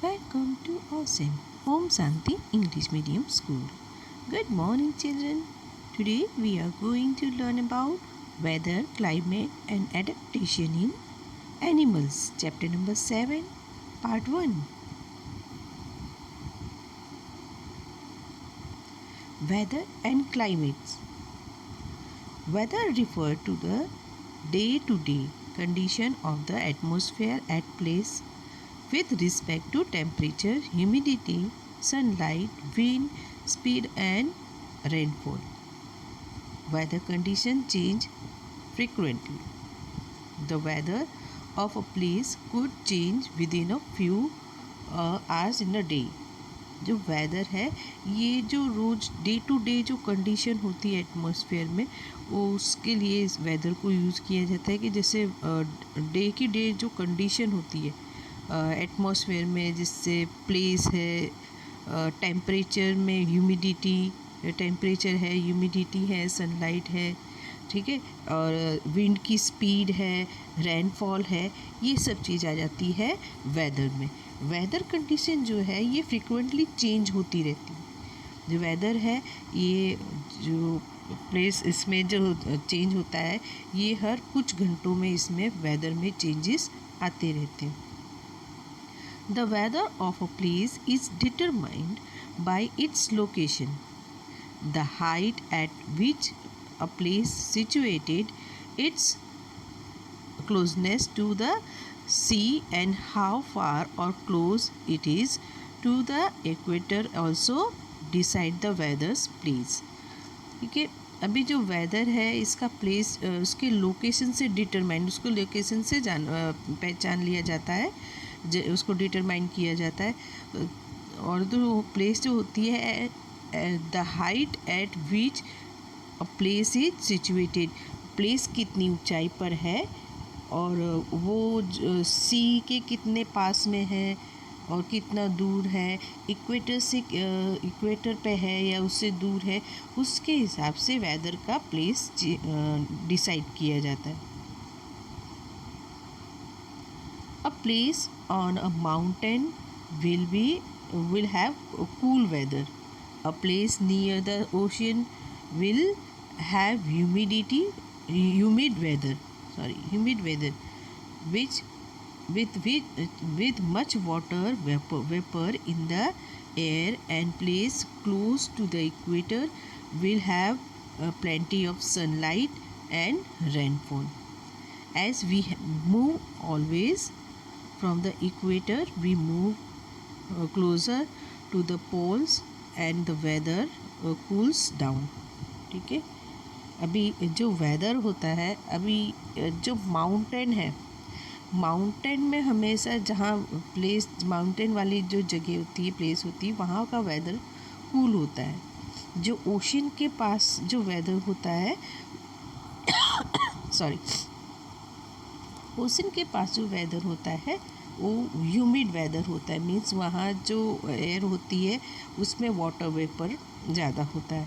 Welcome to Awesome Home Santi English Medium School. Good morning, children. Today we are going to learn about weather, climate, and adaptation in animals. Chapter number 7, Part 1. Weather and climates. Weather refer to the day-to-day condition of the atmosphere at place with respect to temperature, humidity, sunlight, wind, speed and rainfall. Weather conditions change frequently. The weather of a place could change within a few hours in a day. जो weather है ये जो रोज़ day to day जो condition होती है atmosphere में उसके लिए इस वेदर को यूज़ किया जाता है कि जैसे डे की डे जो कंडीशन होती है एटमॉस्फेयर में, जिससे प्लेस है, टेम्परेचर में टेम्परेचर है, ह्यूमिडिटी है, सनलाइट है, ठीक है, और विंड की स्पीड है, रेनफॉल है, ये सब चीज़ आ जाती है वेदर में। वेदर कंडीशन जो है ये फ्रिक्वेंटली चेंज होती रहती है। जो वेदर है ये जो प्लेस इसमें जो चेंज होता है ये हर कुछ घंटों में इसमें वेदर में चेंजेस आते रहते हैं। The weather of a place is determined by its location. The height at which a place situated, its closeness to the sea and how far or close it is to the equator also decide the weather's place. ठीक है, अभी जो weather है इसका place उसके location से determine, उसको location से पहचान लिया जाता है, उसको डिटरमाइन किया जाता है। और जो प्लेस जो होती है the height eight which a place is situated, place कितनी ऊंचाई पर है और वो सी के कितने पास में है और कितना दूर है, इक्वेटर से इक्वेटर पे है या उससे दूर है, उसके हिसाब से वेदर का प्लेस डिसाइड किया जाता है। A place on a mountain will have cool weather. A place near the ocean will have humid weather, which with much water vapor in the air, and place close to the equator will have plenty of sunlight and rainfall. As we move always from the equator, we move closer to the poles and the weather cools down. ठीक है, अभी जो weather होता है, अभी जो mountain है, mountain में हमेशा जहाँ प्लेस माउंटेन वाली जो जगह होती है, प्लेस होती है, वहाँ का वेदर कूल होता है। जो ओशन के पास जो वेदर होता है ओशन के पास जो वेदर होता है वो ह्यूमिड वेदर होता है। मीन्स वहाँ जो एयर होती है उसमें वाटर वेपर ज़्यादा होता है।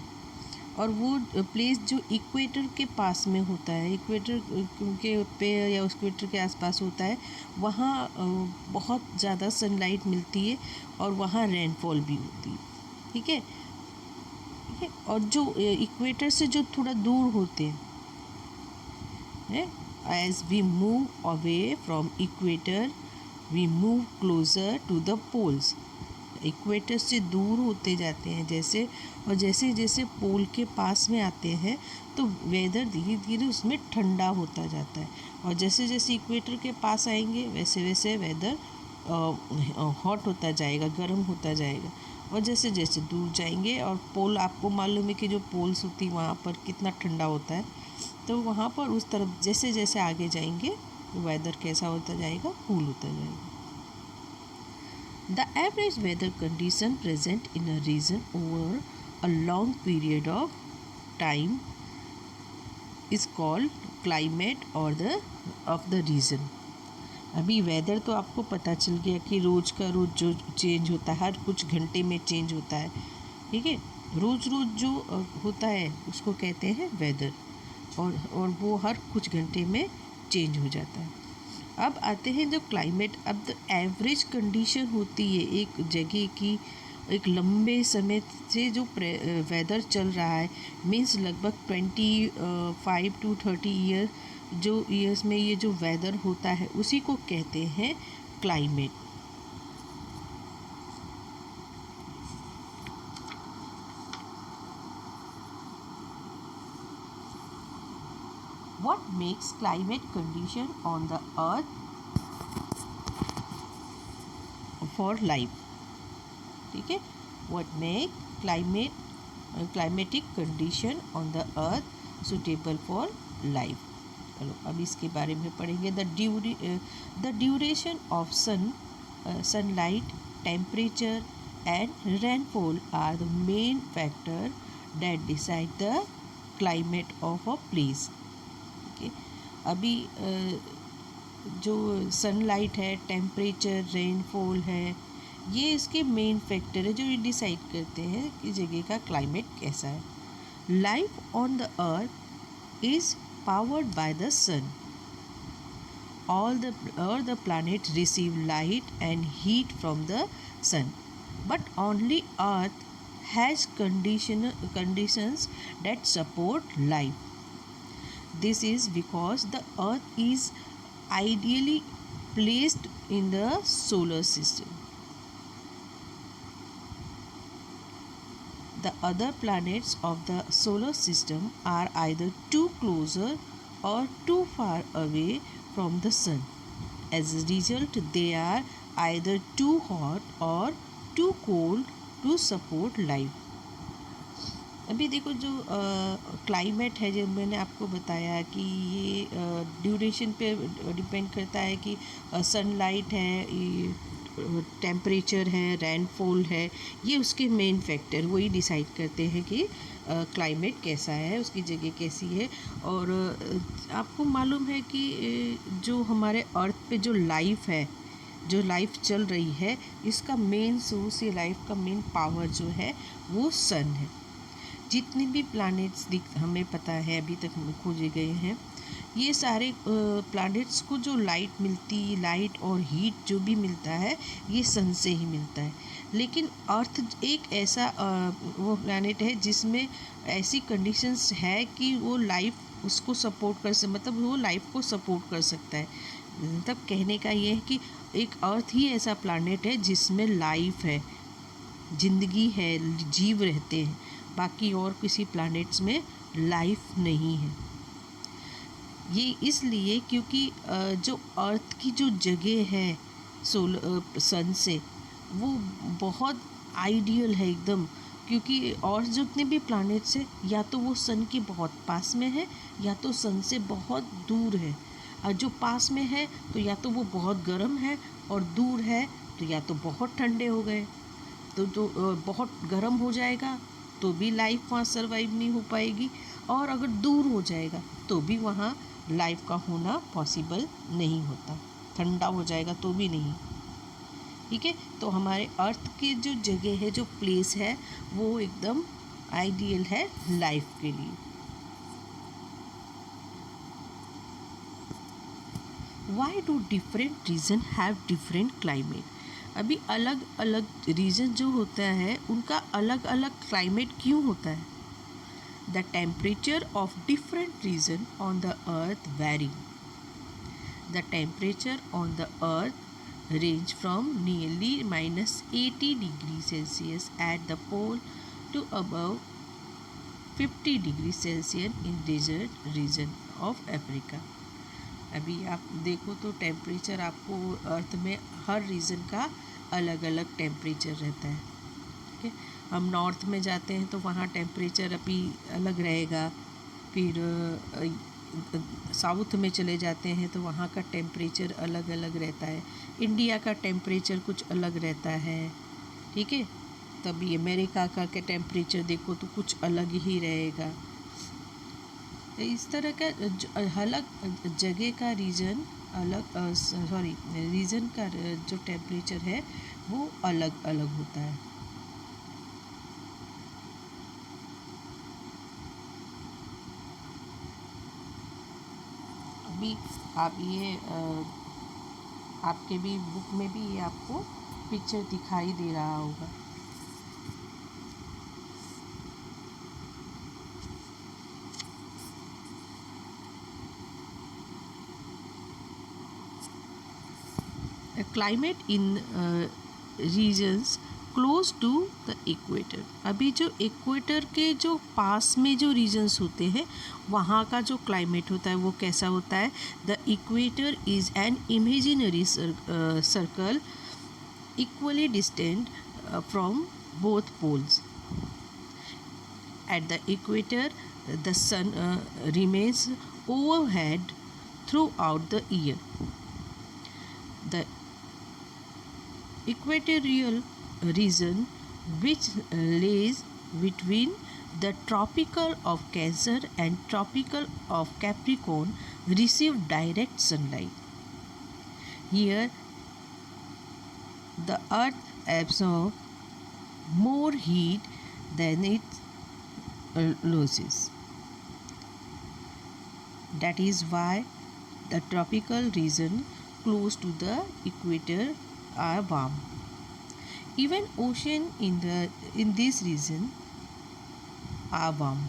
और वो प्लेस जो इक्वेटर के पास में होता है, इक्वेटर के पे या इक्वेटर के आसपास होता है, वहाँ बहुत ज़्यादा सनलाइट मिलती है और वहाँ रेनफॉल भी होती है। ठीक है, ठीक है। और जो इक्वेटर से जो थोड़ा दूर होते हैं, as we move away from equator we move closer to the poles. Equator से दूर होते जाते हैं जैसे, और जैसे जैसे पोल के पास में आते हैं तो वेदर धीरे धीरे उसमें ठंडा होता जाता है, और जैसे जैसे इक्वेटर के पास आएंगे वैसे वैसे वेदर हॉट होता जाएगा, गर्म होता जाएगा। और जैसे जैसे दूर जाएंगे, और पोल आपको मालूम है कि जो पोल्स होती है वहाँ पर कितना ठंडा होता है, तो वहाँ पर उस तरफ जैसे जैसे आगे जाएंगे वेदर कैसा होता जाएगा, कूल होता जाएगा। The average weather condition present in a region over a long period of time is called climate or of the region. अभी वेदर तो आपको पता चल गया कि रोज़ का रोज़ जो चेंज होता है, हर कुछ घंटे में चेंज होता है। ठीक है, रोज़ रोज़ जो होता है उसको कहते हैं वेदर, और वो हर कुछ घंटे में चेंज हो जाता है। अब आते हैं जो क्लाइमेट, अब द एवरेज कंडीशन होती है एक जगह की, एक लंबे समय से जो वेदर चल रहा है, मीन्स लगभग 25 to 30 ईयर, जो ईयर्स में ये जो वेदर होता है उसी को कहते हैं climate. What makes climate condition on the earth for life? ठीक है, what make climatic condition on the earth suitable for life? चलो अब इसके बारे में पढ़ेंगे। The duration of sunlight, temperature and rainfall are the main factor that decide the climate of a place। ठीक है, अभी जो सनलाइट है, टेम्परेचर, रेनफॉल है, ये इसके मेन फैक्टर है जो ये डिसाइड करते हैं कि जगह का क्लाइमेट कैसा है। Life on the earth is powered by the sun. All the planets receive light and heat from the sun, but only Earth has conditions that support life. This is because the Earth is ideally placed in the solar system. The other planets of the solar system are either too closer or too far away from the sun. As a result, they are either too hot or too cold to support life. अभी देखो जो climate है, जो मैंने आपको बताया कि ये ड्यूरेशन पे डिपेंड करता है कि सनलाइट है, टेम्परेचर है, रेनफॉल है, ये उसके मेन फैक्टर वही डिसाइड करते हैं कि क्लाइमेट कैसा है, उसकी जगह कैसी है। और आपको मालूम है कि जो हमारे अर्थ पे जो लाइफ है, जो लाइफ चल रही है, इसका मेन सोर्स, ये लाइफ का मेन पावर जो है वो सन है। जितने भी प्लैनेट्स हमें पता है अभी तक खोजे गए हैं, ये सारे प्लैनेट्स को जो लाइट मिलती, लाइट और हीट जो भी मिलता है, ये सन से ही मिलता है। लेकिन अर्थ एक ऐसा वो प्लैनेट है जिसमें ऐसी कंडीशंस है कि वो लाइफ उसको सपोर्ट कर मतलब वो लाइफ को सपोर्ट कर सकता है। मतलब कहने का ये है कि एक अर्थ ही ऐसा प्लैनेट है जिसमें लाइफ है, जिंदगी है, जीव रहते हैं। बाकी और किसी प्लैनेट्स में लाइफ नहीं है। ये इसलिए क्योंकि जो अर्थ की जो जगह है सन से, वो बहुत आइडियल है एकदम। क्योंकि और जितने भी प्लैनेट्स हैं, या तो वो सन के बहुत पास में है या तो सन से बहुत दूर है। और जो पास में है तो या तो वो बहुत गर्म है, और दूर है तो या तो बहुत ठंडे हो गए। तो बहुत गर्म हो जाएगा तो भी लाइफ वहाँ सरवाइव नहीं हो पाएगी, और अगर दूर हो जाएगा तो भी वहाँ लाइफ का होना पॉसिबल नहीं होता। ठंडा हो जाएगा तो भी नहीं। ठीक है, तो हमारे अर्थ की जो जगह है, जो प्लेस है, वो एकदम आइडियल है लाइफ के लिए। Why do different region have different climate? अभी अलग अलग रीजन जो होता है उनका अलग अलग क्लाइमेट क्यों होता है? The temperature of different region on the earth vary. The temperature on the earth range from nearly -80 degrees Celsius at the pole to above 50 degrees Celsius in desert region of Africa. अभी आप देखो तो temperature आपको अर्थ में हर reason का अलग अलग temperature रहता है। ठीक है, हम नॉर्थ में जाते हैं तो वहाँ टेम्परेचर अभी अलग रहेगा। फिर साउथ में चले जाते हैं तो वहाँ का टेम्परेचर अलग अलग रहता है। इंडिया का टेम्परेचर कुछ अलग रहता है। ठीक है, तभी अमेरिका का टेम्परेचर देखो तो कुछ अलग ही रहेगा। इस तरह का अलग जगह का रीजन रीजन का जो टेम्परेचर है वो अलग अलग होता है। अभी आप ये आपके भी बुक में भी ये आपको पिक्चर दिखाई दे रहा होगा। Climate in regions close to the equator. अभी जो इक्वेटर के जो पास में जो रीजन्स होते हैं वहाँ का जो क्लाइमेट होता है वो कैसा होता है? The equator is an imaginary circle equally distant from both poles. At the equator, the sun remains overhead throughout the year. The equatorial region, which lays between the tropical of Cancer and tropical of Capricorn, receive direct sunlight. Here, the earth absorbs more heat than it loses. That is why the tropical region close to the equator are warm. Even ocean in this region are warm.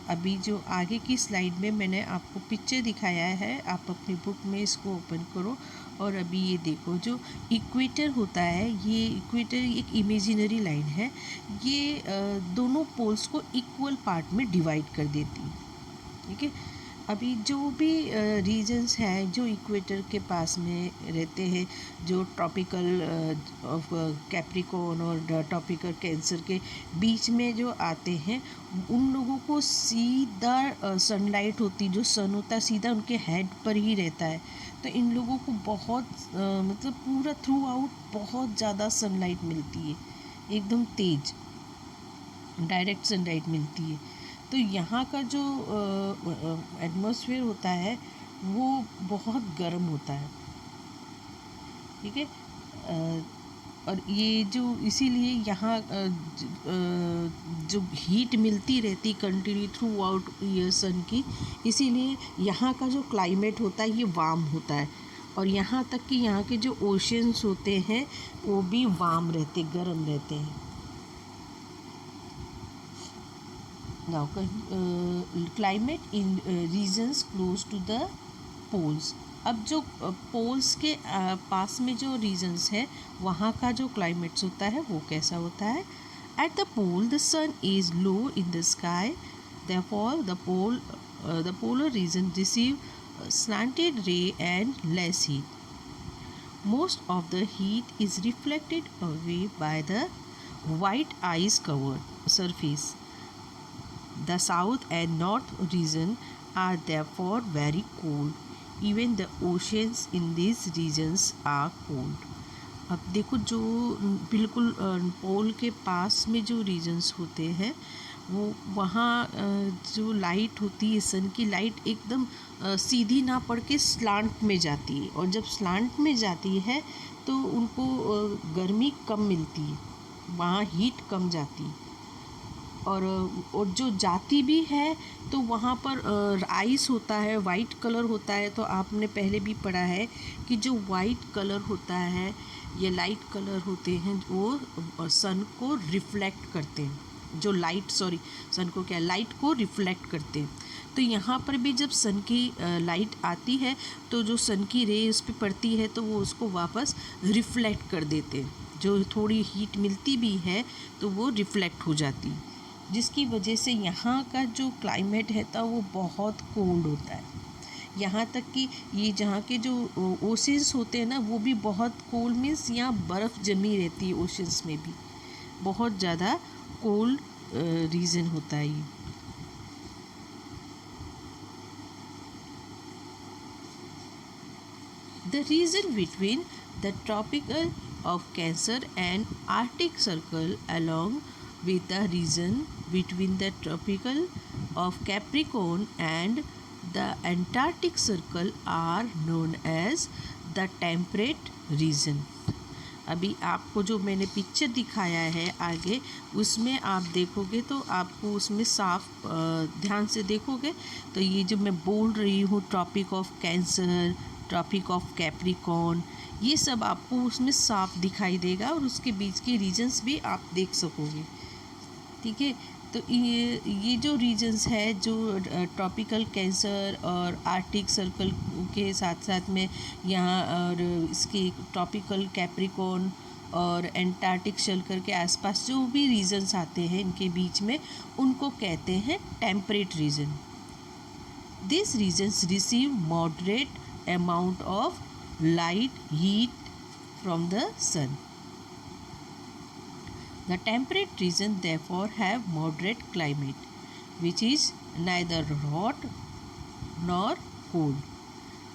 अभी जो आगे की slide में मैंने आपको picture दिखाया है, आप अपनी बुक में इसको ओपन करो और अभी ये देखो जो इक्वेटर होता है, ये इक्वेटर एक इमेजिनरी लाइन है। ये दोनों पोल्स को इक्वल पार्ट में डिवाइड कर देती है। ठीक है, अभी जो भी रीजन्स हैं जो इक्वेटर के पास में रहते हैं, जो ट्रॉपिकल ऑफ कैप्रिकॉर्न और ट्रॉपिकल कैंसर के बीच में जो आते हैं, उन लोगों को सीधा सनलाइट होती, जो सन होता है सीधा उनके हेड पर ही रहता है। तो इन लोगों को बहुत मतलब पूरा थ्रू आउट बहुत ज़्यादा सनलाइट मिलती है, एकदम तेज डायरेक्ट सनलाइट मिलती है। तो यहाँ का जो एटमॉस्फेयर होता है वो बहुत गर्म होता है। ठीक है, और ये जो इसीलिए यहाँ जो हीट मिलती रहती कंटिन्यू थ्रू आउट ईयर सन की, इसीलिए यहाँ का जो क्लाइमेट होता है ये वार्म होता है। और यहाँ तक कि यहाँ के जो ओशंस होते हैं वो भी वार्म रहते, गर्म रहते हैं। Now, climate in regions close to the poles. अब जो पोल्स के पास में जो रीजन्स है वहाँ का जो क्लाइमेट्स होता है वो कैसा होता है? At the pole, the sun is low in the sky. Therefore, the polar region receive slanted ray and less heat. Most of the heat is reflected away by the white ice covered surface. The south and north region are therefore very cold. Even the oceans in these regions are cold. अब देखो जो बिल्कुल पोल के पास में जो regions होते हैं वो वहाँ जो लाइट होती है सन की लाइट एकदम सीधी ना पड़ के स्लांट में जाती है, और जब स्लांट में जाती है तो उनको गर्मी कम मिलती है, वहाँ हीट कम जाती है। और जो जाती भी है तो वहाँ पर आइस होता है, वाइट कलर होता है। तो आपने पहले भी पढ़ा है कि जो वाइट कलर होता है ये लाइट कलर होते हैं वो सन को रिफ्लेक्ट करते हैं, जो सन को क्या लाइट को रिफ्लेक्ट करते हैं। तो यहाँ पर भी जब सन की लाइट आती है तो जो सन की रे उस पर पड़ती है तो वो उसको वापस रिफ्लेक्ट कर देते हैं, जो थोड़ी हीट मिलती भी है तो वो रिफ्लेक्ट हो जाती है, जिसकी वजह से यहाँ का जो क्लाइमेट है तो वो बहुत कोल्ड होता है। यहाँ तक कि ये जहाँ के जो ओशंस होते हैं ना वो भी बहुत कोल्ड, मीन्स यहाँ बर्फ़ जमी रहती है ओशंस में भी, बहुत ज़्यादा कोल्ड रीजन होता है ये। The region between the tropical of Cancer and Arctic Circle along with the region between the tropical of Capricorn and the Antarctic Circle are known as the temperate region. अभी आपको जो मैंने picture दिखाया है आगे उसमें आप देखोगे तो आपको उसमें साफ ध्यान से देखोगे तो ये जो मैं बोल रही हूँ Tropic of Cancer, Tropic of Capricorn, ये सब आपको उसमें साफ दिखाई देगा और उसके बीच के रीजन्स भी आप देख सकोगे। ठीक है, तो ये जो रीजन्स है जो ट्रॉपिकल कैंसर और आर्कटिक सर्कल के साथ साथ में यहाँ और इसके ट्रॉपिकल कैप्रिकॉर्न और एंटार्कटिक सर्कल के आसपास जो भी रीजन्स आते हैं इनके बीच में, उनको कहते हैं temperate region. This regions receive moderate amount of light heat from the sun. The temperate region therefore have moderate climate, which is neither hot nor cold.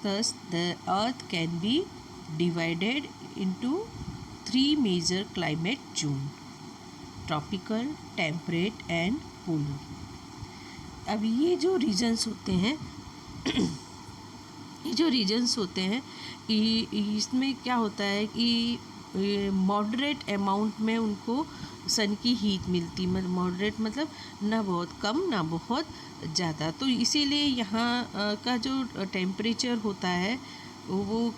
Thus the earth can be divided into three major climate zones: tropical, temperate and polar. अब ये जो regions होते हैं ये जो regions होते हैं कि इसमें क्या होता है कि मॉडरेट अमाउंट में उनको सन की हीट मिलती, मॉडरेट मतलब ना बहुत कम ना बहुत ज़्यादा। तो इसीलिए यहाँ का जो टेम्परेचर होता है वो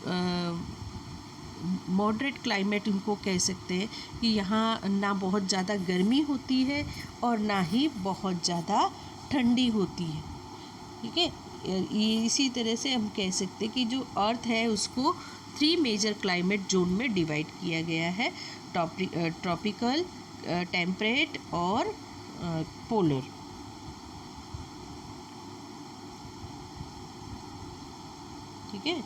मॉडरेट क्लाइमेट उनको कह सकते हैं कि यहाँ ना बहुत ज़्यादा गर्मी होती है और ना ही बहुत ज़्यादा ठंडी होती है। ठीक है, इसी तरह से हम कह सकते हैं कि जो अर्थ है उसको 3 मेजर क्लाइमेट जोन में डिवाइड किया गया है: ट्रॉपिकल, टेम्परेट और पोलर। ठीक है,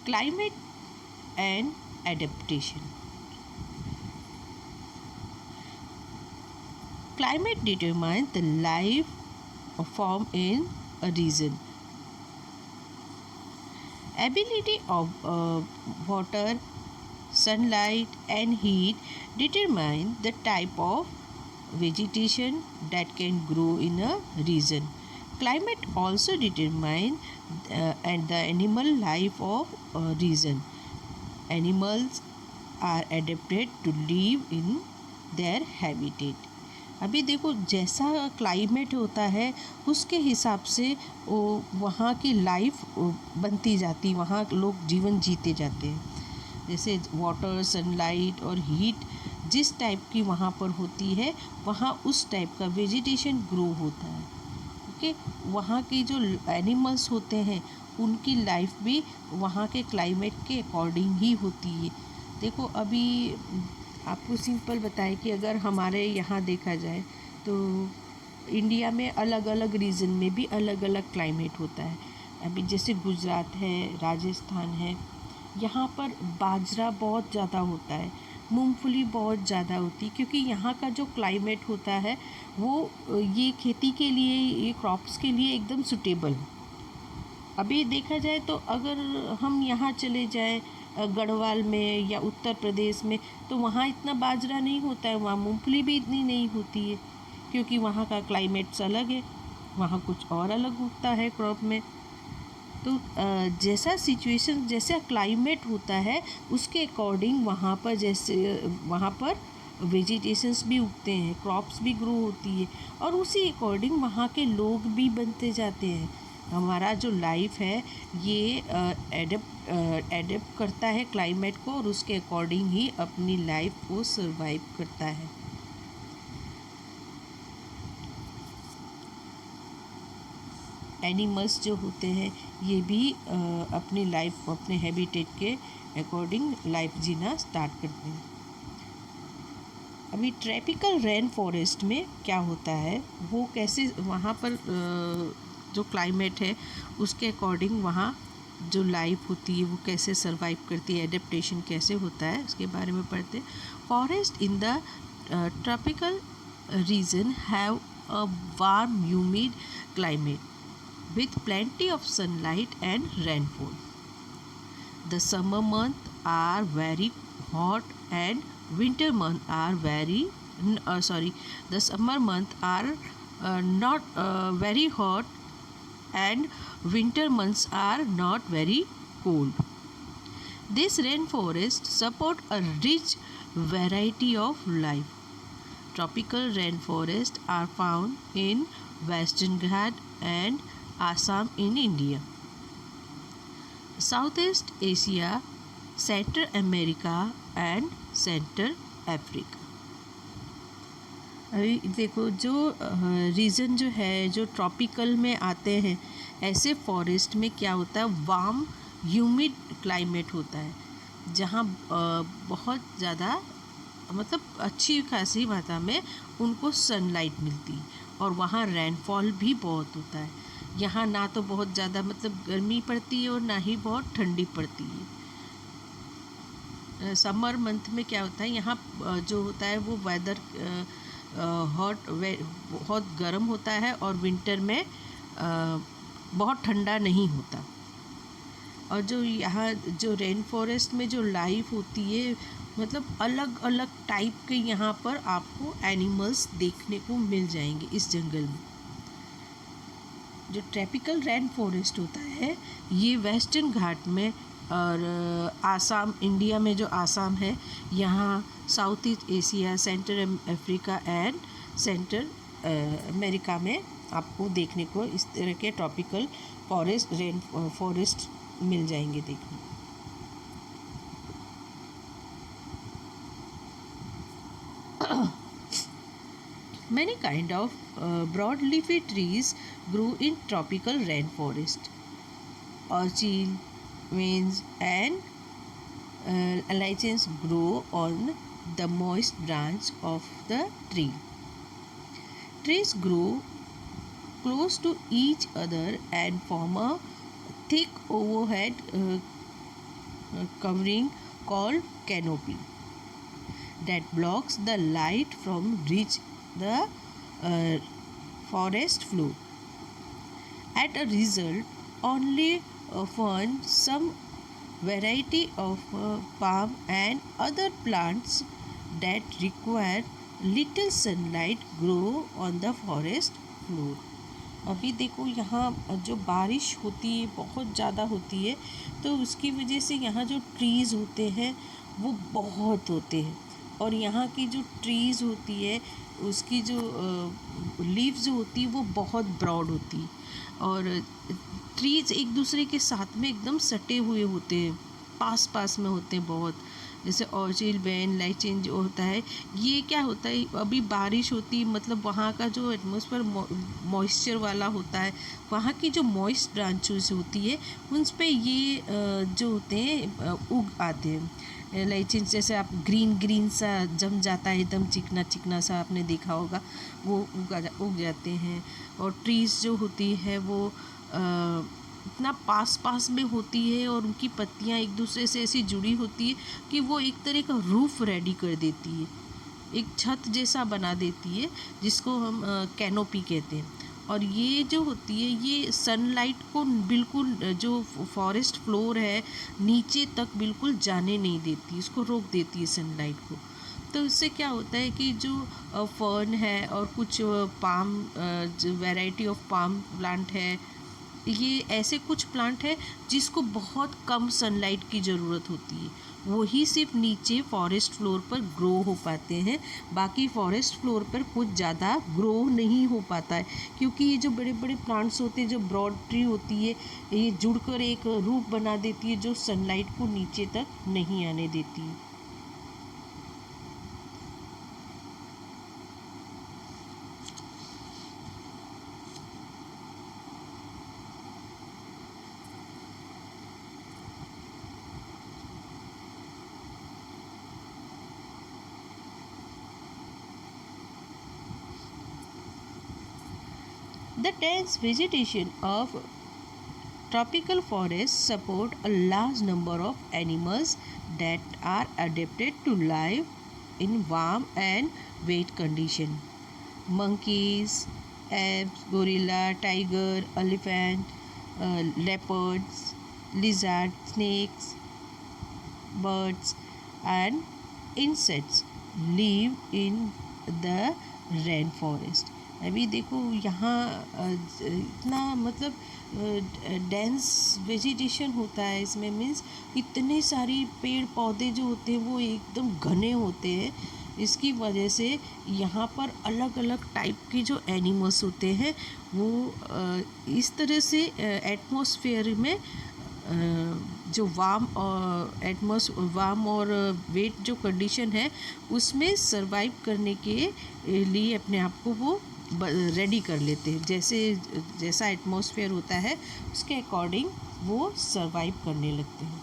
climate and adaptation. Climate determines the life form in a region. Ability of water, sunlight and heat determine the type of vegetation that can grow in a region. Climate also determines and the animal life of a region. Animals are adapted to live in their habitat. अभी देखो जैसा climate होता है उसके हिसाब से वहाँ की लाइफ बनती जाती, वहाँ लोग जीवन जीते जाते हैं। जैसे वाटर, सनलाइट और हीट जिस टाइप की वहाँ पर होती है वहाँ उस टाइप का वेजिटेशन ग्रो होता है। ओके, वहाँ के जो एनिमल्स होते हैं उनकी लाइफ भी वहाँ के क्लाइमेट के अकॉर्डिंग ही होती है। देखो अभी आपको सिंपल बताएं कि अगर हमारे यहाँ देखा जाए तो इंडिया में अलग अलग रीजन में भी अलग अलग क्लाइमेट होता है। अभी जैसे गुजरात है, राजस्थान है, यहाँ पर बाजरा बहुत ज़्यादा होता है, मूंगफली बहुत ज़्यादा होती है, क्योंकि यहाँ का जो क्लाइमेट होता है वो ये खेती के लिए, ये क्रॉप्स के लिए एकदम सूटेबल है। अभी देखा जाए तो अगर हम यहाँ चले जाएं गढ़वाल में या उत्तर प्रदेश में तो वहाँ इतना बाजरा नहीं होता है, वहाँ मूंगफली भी इतनी नहीं होती है, क्योंकि वहाँ का क्लाइमेट्स अलग है, वहाँ कुछ और अलग उगता है क्रॉप में। तो जैसा सिचुएशन, जैसा क्लाइमेट होता है उसके अकॉर्डिंग वहाँ पर जैसे वहाँ पर वेजिटेशंस भी उगते हैं, क्रॉप्स भी ग्रो होती है और उसी अकॉर्डिंग वहाँ के लोग भी बनते जाते हैं। हमारा जो लाइफ है ये एडेप्ट करता है क्लाइमेट को और उसके अकॉर्डिंग ही अपनी लाइफ को सर्वाइव करता है। एनिमल्स जो होते हैं ये भी अपनी लाइफ, अपने हैबिटेट के अकॉर्डिंग लाइफ जीना स्टार्ट करते हैं। अभी ट्रॉपिकल रेन फॉरेस्ट में क्या होता है, वो कैसे वहाँ पर जो क्लाइमेट है उसके अकॉर्डिंग वहाँ जो लाइफ होती है वो कैसे सरवाइव करती है, एडेप्टेशन कैसे होता है, उसके बारे में पढ़ते हैं। Forest in the tropical region have a warm humid climate with plenty of sunlight and rainfall. The summer months are very hot and winter months are the summer months are not very hot and winter months are not very cold. This rainforest support a rich variety of life. Tropical rainforests are found in Western Ghats and Assam in India, Southeast Asia, Central America and Central Africa. अभी देखो जो reason जो है जो tropical में आते हैं, ऐसे फॉरेस्ट में क्या होता है, वार्म ह्यूमिड क्लाइमेट होता है, जहाँ बहुत ज़्यादा मतलब अच्छी खासी मात्रा में उनको सनलाइट मिलती है और वहाँ रेनफॉल भी बहुत होता है. यहाँ ना तो बहुत ज़्यादा मतलब गर्मी पड़ती है और ना ही बहुत ठंडी पड़ती है. समर मंथ में क्या होता है, यहाँ जो होता है वो वेदर बहुत गर्म होता है और विंटर में बहुत ठंडा नहीं होता. और जो यहाँ जो रेन फॉरेस्ट में जो लाइफ होती है, मतलब अलग अलग टाइप के यहाँ पर आपको एनिमल्स देखने को मिल जाएंगे इस जंगल में. जो ट्रॉपिकल रेन फॉरेस्ट होता है ये वेस्टर्न घाट में और आसाम, इंडिया में जो आसाम है, यहाँ south east Asia, central Africa and central America में आपको देखने को इस तरह के ट्रॉपिकल फॉरेस्ट, रेन फॉरेस्ट मिल जाएंगे देखने. Many kind of broadleafy trees grow in tropical rainforest. Orchid, vines and lichens grow on the moist branch of the tree. Trees grow close to each other and form a thick overhead covering called canopy that blocks the light from reach the forest floor. As a result, only found some variety of palm and other plants that require little sunlight grow on the forest floor. अभी देखो यहाँ जो बारिश होती है बहुत ज़्यादा होती है, तो उसकी वजह से यहाँ जो ट्रीज़ होते हैं वो बहुत होते हैं और यहाँ की जो ट्रीज़ होती है उसकी जो लीव्स होती है वो बहुत ब्रॉड होती है और ट्रीज़ एक दूसरे के साथ में एकदम सटे हुए होते हैं, पास पास में होते हैं बहुत. जैसे ऑर्चिड, वेन, लाइचेन जो होता है, ये क्या होता है, अभी बारिश होती है मतलब वहाँ का जो एटमॉस्फेयर मॉइस्चर वाला होता है, वहाँ की जो मॉइस्ट ब्रांचेस होती है उन पर ये जो होते हैं उग आते हैं. लाइचेन जैसे आप ग्रीन ग्रीन सा जम जाता है, एकदम चिकना चिकना सा आपने देखा होगा, वो उग जाते हैं. और ट्रीज़ जो होती है वो इतना पास पास में होती है और उनकी पत्तियां एक दूसरे से ऐसी जुड़ी होती है कि वो एक तरह का रूफ रेडी कर देती है, एक छत जैसा बना देती है जिसको हम कैनोपी कहते हैं. और ये जो होती है ये सनलाइट को बिल्कुल जो फॉरेस्ट फ्लोर है नीचे तक बिल्कुल जाने नहीं देती, इसको रोक देती है सनलाइट को. तो इससे क्या होता है कि जो फर्न है और कुछ पाम, जो वैरायटी ऑफ पाम प्लांट है, ये ऐसे कुछ प्लांट है जिसको बहुत कम सनलाइट की ज़रूरत होती है, वही सिर्फ नीचे फॉरेस्ट फ्लोर पर ग्रो हो पाते हैं. बाकी फॉरेस्ट फ्लोर पर कुछ ज़्यादा ग्रो नहीं हो पाता है क्योंकि ये जो बड़े बड़े प्लांट्स होते हैं, जो ब्रॉड ट्री होती है, ये जुड़कर एक रूप बना देती है जो सनलाइट को नीचे तक नहीं आने देती है. The dense vegetation of tropical forests support a large number of animals that are adapted to live in warm and wet conditions. Monkeys, apes, gorilla, tiger, elephant, leopards, lizards, snakes, birds, and insects live in the rainforest. अभी देखो यहाँ इतना मतलब dense vegetation होता है इसमें, means इतने सारी पेड़ पौधे जो होते हैं वो एकदम घने होते हैं। इसकी वजह से यहाँ पर अलग अलग टाइप के जो एनिमल्स होते हैं वो इस तरह से एटमॉस्फेयर में जो वार्म और वेट जो कंडीशन है उसमें सरवाइव करने के लिए अपने आप को वो रेडी कर लेते हैं। जैसा एटमॉस्फेयर होता है उसके अकॉर्डिंग वो सरवाइव करने लगते हैं।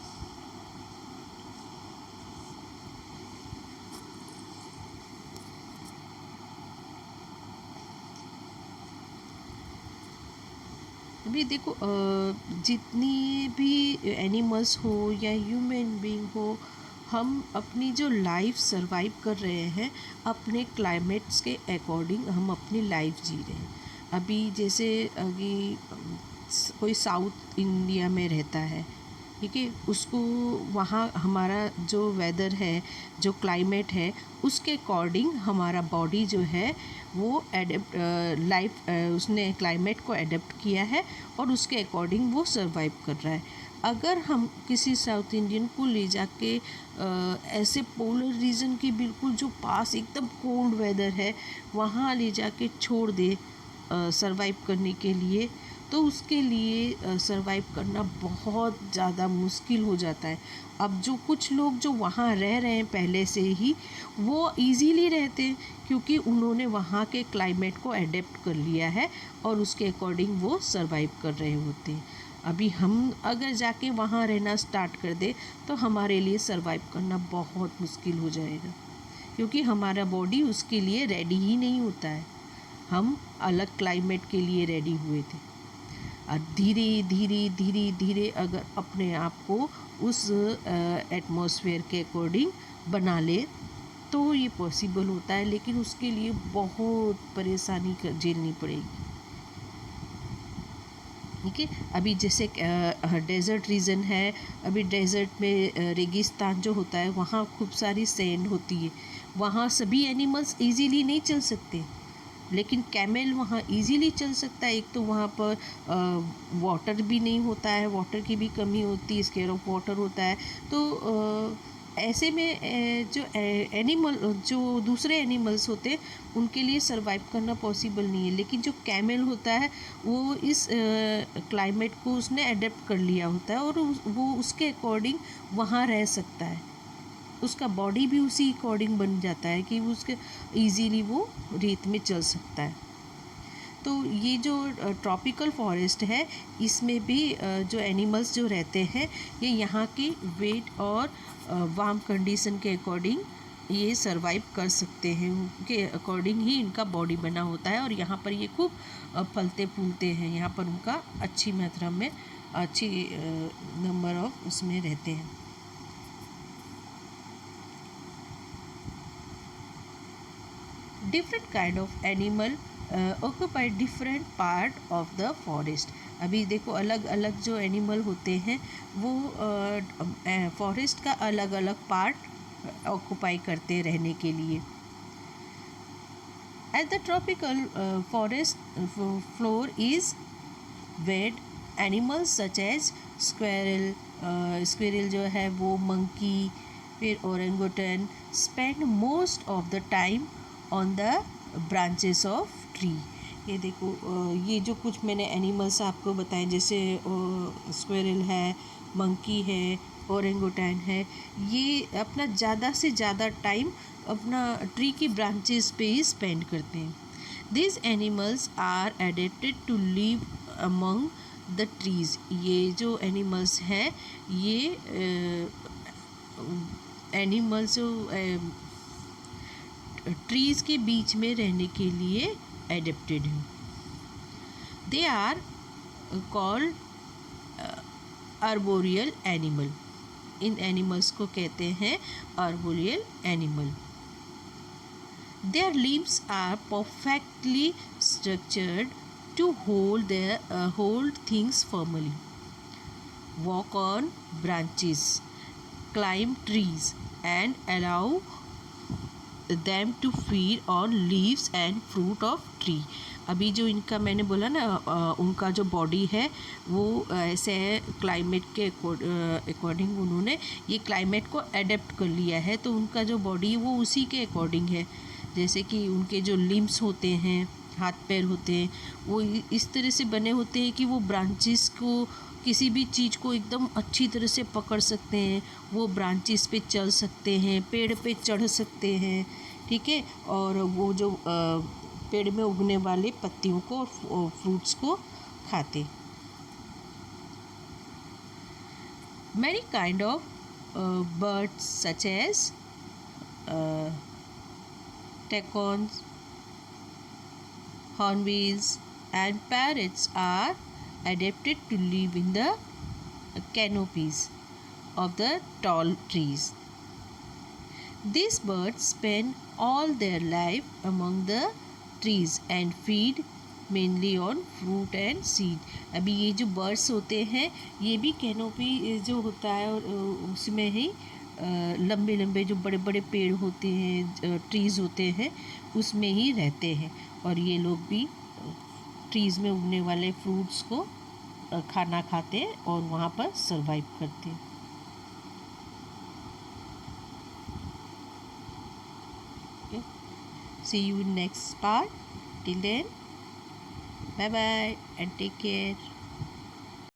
अभी देखो जितनी भी एनिमल्स हो या ह्यूमन बीइंग हो, हम अपनी जो लाइफ सरवाइव कर रहे हैं अपने क्लाइमेट्स के अकॉर्डिंग हम अपनी लाइफ जी रहे हैं। अभी जैसे अभी कोई साउथ इंडिया में रहता है, ठीक है, उसको वहाँ हमारा जो वेदर है, जो क्लाइमेट है, उसके अकॉर्डिंग हमारा बॉडी जो है वो एडेप्ट उसने क्लाइमेट को एडेप्ट किया है और उसके अकॉर्डिंग वो सरवाइव कर रहा है। अगर हम किसी साउथ इंडियन को ले जाके ऐसे पोलर रीजन के बिल्कुल जो पास एकदम कोल्ड वेदर है वहाँ ले जाके छोड़ दे सरवाइव करने के लिए, तो उसके लिए सरवाइव करना बहुत ज़्यादा मुश्किल हो जाता है। अब जो कुछ लोग जो वहाँ रह रहे हैं पहले से ही, वो इजीली रहते हैं क्योंकि उन्होंने वहाँ के क्लाइमेट को एडेप्ट कर लिया है और उसके अकॉर्डिंग वो सरवाइव कर रहे होते हैं। अभी हम अगर जाके वहाँ रहना स्टार्ट कर दे तो हमारे लिए सरवाइव करना बहुत मुश्किल हो जाएगा क्योंकि हमारा बॉडी उसके लिए रेडी ही नहीं होता है। हम अलग क्लाइमेट के लिए रेडी हुए थे और धीरे धीरे धीरे धीरे अगर अपने आप को उस एटमॉस्फेयर के अकॉर्डिंग बना ले तो ये पॉसिबल होता है, लेकिन उसके लिए बहुत परेशानी झेलनी पड़ेगी। ठीक है, अभी जैसे डेज़र्ट रीजन है, अभी डेज़र्ट में रेगिस्तान जो होता है वहाँ खूब सारी सैंड होती है, वहाँ सभी एनिमल्स इजीली नहीं चल सकते, लेकिन कैमल वहाँ इजीली चल सकता है। एक तो वहाँ पर वाटर भी नहीं होता है, वाटर की भी कमी होती है, स्केयर ऑफ वाटर होता है। तो ऐसे में जो एनिमल जो दूसरे एनिमल्स होते हैं उनके लिए सरवाइव करना पॉसिबल नहीं है, लेकिन जो कैमल होता है वो इस क्लाइमेट को उसने अडेप्ट कर लिया होता है और वो उसके अकॉर्डिंग वहाँ रह सकता है, उसका बॉडी भी उसी अकॉर्डिंग बन जाता है कि उसके ईजीली वो रेत में चल सकता है। तो ये जो ट्रॉपिकल फॉरेस्ट है इसमें भी जो एनिमल्स जो रहते हैं ये यहाँ की वेट और वार्म कंडीशन के अकॉर्डिंग ये सरवाइव कर सकते हैं, उनके अकॉर्डिंग ही इनका बॉडी बना होता है और यहाँ पर ये खूब फलते फूलते हैं, यहाँ पर उनका अच्छी मात्रा में अच्छी नंबर ऑफ उसमें रहते हैं। Different kind of animal occupy different part of the forest. अभी देखो अलग अलग जो एनिमल होते हैं वो फॉरेस्ट का अलग अलग पार्ट ऑक्यूपाई करते रहने के लिए। At the tropical forest floor is wed animals such as squirrel, squirrel जो है वो, मंकी, फिर orangutan spend most of the time on the branches of tree. ये देखो ये जो कुछ मैंने एनिमल्स आपको बताए जैसे स्क्वेरल है, मंकी है, ओरेंगुटन है, ये अपना ज़्यादा से ज़्यादा टाइम अपना ट्री की ब्रांचेस पे ही स्पेंड करते हैं। These animals are adapted to live among the trees। ये जो एनिमल्स हैं ये एनिमल्स जो ट्रीज़ के बीच में रहने के लिए एडेप्टेड हैं। They are called arboreal animal. इन एनिमल्स को कहते हैं arboreal animal. Their limbs are perfectly structured to hold things firmly, walk on branches, climb trees, and allow them to feed on leaves and fruit of tree. अभी जो इनका मैंने बोला ना उनका जो बॉडी है वो ऐसे है, क्लाइमेट के अकॉर्डिंग उन्होंने ये क्लाइमेट को एडेप्ट कर लिया है, तो उनका जो बॉडी है वो उसी के अकॉर्डिंग है। जैसे कि उनके जो लिम्स होते हैं, हाथ पैर होते हैं, वो इस तरह से बने होते हैं कि वो ब्रांचेस को, किसी भी चीज़ को एकदम अच्छी तरह से पकड़ सकते हैं, वो ब्रांचेस पे चल सकते हैं, पेड़ पे चढ़ सकते हैं, ठीक है। और वो जो पेड़ में उगने वाले पत्तियों को और फ्रूट्स को खाते। Many kind of birds such as toucans, hornbills and parrots are adapted to live in the canopies of the tall trees. These birds spend all their life among the trees and feed mainly on fruit and seed. अभी ये जो birds होते हैं ये भी canopy जो होता है और उसमें ही लंबे लंबे जो बड़े बड़े पेड़ होते हैं, ट्रीज़ होते हैं, उसमें ही रहते हैं। और ये लोग भी ट्रीज़ में उगने वाले फ्रूट्स को खाना खाते हैं और वहाँ पर सरवाइव करते हैं। Okay. See you in next part. Till then, bye bye and take care.